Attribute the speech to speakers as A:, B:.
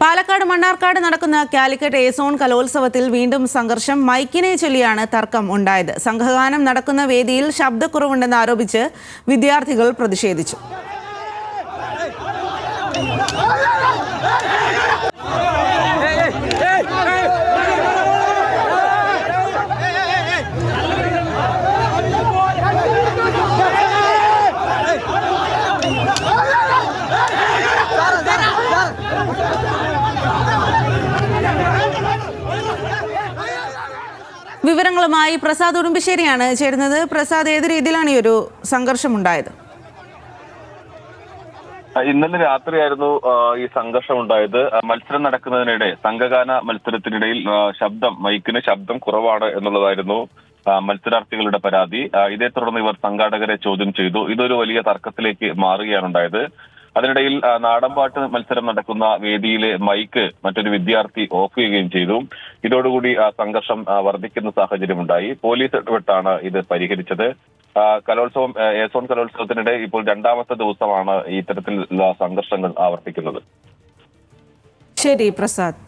A: പാലക്കാട് മണ്ണാർക്കാട് നടക്കുന്ന കാലിക്കറ്റ് എ-സോൺ കലോത്സവത്തിൽ വീണ്ടും സംഘർഷം. മൈക്കിനെ ചൊല്ലിയാണ് തർക്കം ഉണ്ടായത്. സംഘഗാനം നടക്കുന്ന വേദിയിൽ ശബ്ദക്കുറവുണ്ടെന്ന് ആരോപിച്ച് വിദ്യാർത്ഥികൾ പ്രതിഷേധിച്ചു. വിവരങ്ങളുമായി പ്രസാദ് ഉടുമ്പശ്ശേരിയാണ് ചേരുന്നത്. പ്രസാദ്, ഏത് രീതിയിലാണ് ഈ ഒരു സംഘർഷം ഉണ്ടായത്?
B: ഇന്നലെ രാത്രിയായിരുന്നു ഈ സംഘർഷം ഉണ്ടായത്. മത്സരം നടക്കുന്നതിനിടെ സംഘഗാന മത്സരത്തിനിടയിൽ മൈക്കിന് ശബ്ദം കുറവാണ് എന്നുള്ളതായിരുന്നു മത്സരാർത്ഥികളുടെ പരാതി. ഇതേ തുടർന്ന് ഇവർ സംഘാടകരെ ചോദ്യം ചെയ്തു. ഇതൊരു വലിയ തർക്കത്തിലേക്ക് മാറുകയാണ് ഉണ്ടായത്. അതിനിടയിൽ നാടൻപാട്ട് മത്സരം നടക്കുന്ന വേദിയിലെ മൈക്ക് മറ്റൊരു വിദ്യാർത്ഥി ഓഫ് ചെയ്യുകയും ചെയ്തു. ഇതോടുകൂടി സംഘർഷം വർദ്ധിക്കുന്ന സാഹചര്യമുണ്ടായി. പോലീസ് ഇടപെട്ടാണ് ഇത് പരിഹരിച്ചത്. കലോത്സവം എ-സോൺ കലോത്സവത്തിനിടെ ഇപ്പോൾ രണ്ടാമത്തെ ദിവസമാണ് ഇത്തരത്തിലുള്ള സംഘർഷങ്ങൾ ആവർത്തിക്കുന്നത്.
A: ശരി പ്രസാദ്.